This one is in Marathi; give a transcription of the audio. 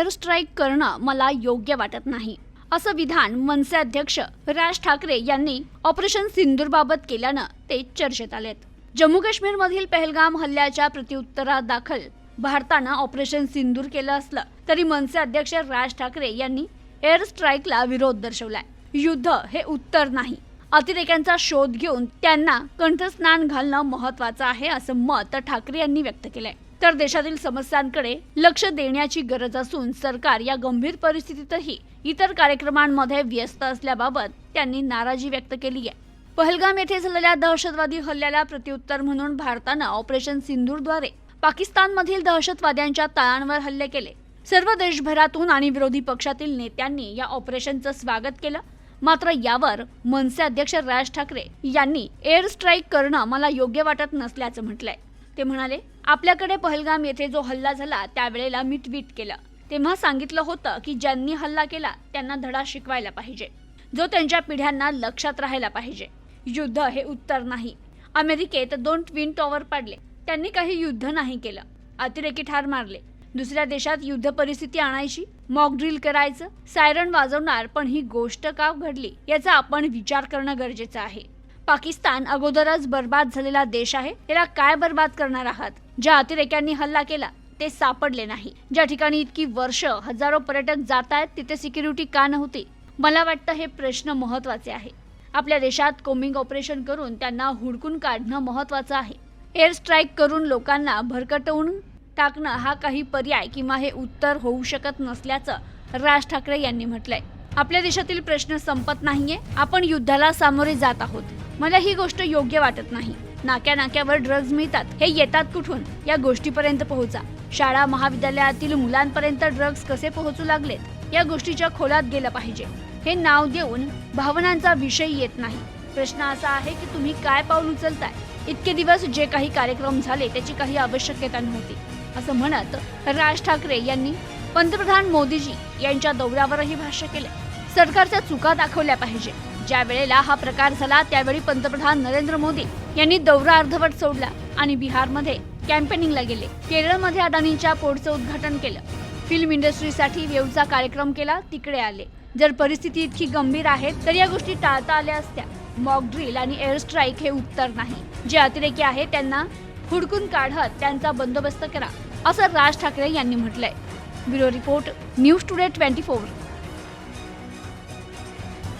एअर स्ट्राईक करणं मला योग्य वाटत नाही, असं विधान मनसे अध्यक्ष राज ठाकरे यांनी ऑपरेशन सिंदूरबाबत केल्यानं ते चर्चेत आलेत. जम्मू काश्मीरमधील पहलगाम हल्ल्याच्या प्रत्युत्तरादाखल भारतानं ऑपरेशन सिंदूर केलं असलं तरी मनसे अध्यक्ष राज ठाकरे यांनी एअर स्ट्राईकला विरोध दर्शवलाय. युद्ध हे उत्तर नाही, अतिरेक्यांचा शोध घेऊन त्यांना कंठस्नान घालणं महत्त्वाचं आहे, असं मत ठाकरे यांनी व्यक्त केलंय. तर देशातील समस्यांकडे लक्ष देण्याची गरज असून सरकार या गंभीर परिस्थितीतही इतर कार्यक्रमांमध्ये व्यस्त असल्याबाबत त्यांनी नाराजी व्यक्त केली आहे. पहलगाम येथे झालेल्या दहशतवादी हल्ल्याला प्रत्युत्तर म्हणून भारतानं ऑपरेशन सिंदूरद्वारे पाकिस्तानमधील दहशतवाद्यांच्या तळांवर हल्ले केले. सर्व देशभरातून आणि विरोधी पक्षातील नेत्यांनी या ऑपरेशनचं स्वागत केलं. मात्र यावर मनसे अध्यक्ष राज ठाकरे यांनी एअर स्ट्राईक करणं मला योग्य वाटत नसल्याचं म्हटलंय. ते म्हणाले, आपल्याकडे पहलगाम येथे जो हल्ला झाला त्यावेळेला मी ट्विट केलं. तेव्हा सांगितलं होतं की ज्यांनी हल्ला केला त्यांना धडा शिकवायला पाहिजे, जो त्यांच्या पिढ्यांना लक्षात राहायला पाहिजे. युद्ध हे उत्तर नाही. अमेरिकेत 2 ट्विन टॉवर पाडले, त्यांनी काही युद्ध नाही केलं. अतिरेकी ठार मारले. दुसऱ्या देशात युद्ध परिस्थिती आणायची, मॉक ड्रिल करायचं, सायरन वाजवणार, पण ही गोष्ट का घडली याचा आपण विचार करणं गरजेचं आहे. पाकिस्तान अगोदरच बर्बाद झालेला देश आहे, त्याला काय बर्बाद करणार आहात? ज्या अतिरेक्यांनी हल्ला केला ते सापडले नाही. ज्या ठिकाणी इतकी वर्ष हजारो पर्यटक जात आहेत तिथे सिक्युरिटी का नव्हती? मला वाटतं हे प्रश्न महत्त्वाचे आहे. आपल्या देशात कोम्बिंग ऑपरेशन करून त्यांना हुडकून काढणं महत्त्वाचं आहे. एअर स्ट्राईक करून लोकांना भरकटवून टाकणं हा काही पर्याय किंवा हे उत्तर होऊ शकत नसल्याचं राज ठाकरे यांनी म्हटलंय. आपल्या देशातील प्रश्न संपत नाहीये, आपण युद्धाला सामोरे जात आहोत. मला ही गोष्ट योग्य वाटत नाही. नाक्यावर ड्रग्ज मिळतात, हे येतात कुठून? या गोष्टीपर्यंत पोहोचा. शाळा महाविद्यालयातील मुलांपर्यंत ड्रग्ज कसे पोहोचू लागलेत या गोष्टीच्या खोलात गेलं पाहिजे. हे नाव देऊन भावनांचा विषय येत नाही. प्रश्न असा आहे की तुम्ही काय पाऊल उचलताय? इतके दिवस जे काही कार्यक्रम झाले त्याची काही आवश्यकता नव्हती, असं म्हणत राज ठाकरे यांनी पंतप्रधान मोदीजी यांच्या दौऱ्यावरही भाष्य केले. सरकारच्या चुका दाखवल्या पाहिजे. ज्या वेळेला हा प्रकार झाला त्यावेळी पंतप्रधान नरेंद्र मोदी यांनी दौरा अर्धवट सोडला आणि बिहारमध्ये कॅम्पेनिंगला गेले. केरळमध्ये अदानींच्या पोर्टचं उद्घाटन केलं. फिल्म इंडस्ट्रीसाठी वेवचा कार्यक्रम केला, तिकडे आले. जर परिस्थिती इतकी गंभीर आहे तर या गोष्टी टाळता आल्या असत्या. मॉक ड्रिल आणि एअर स्ट्राईक हे उत्तर नाही. जे अतिरेकी आहेत त्यांना हुडकून काढत त्यांचा बंदोबस्त करा, असं राज ठाकरे यांनी म्हटलंय. Bureau report, news today 24.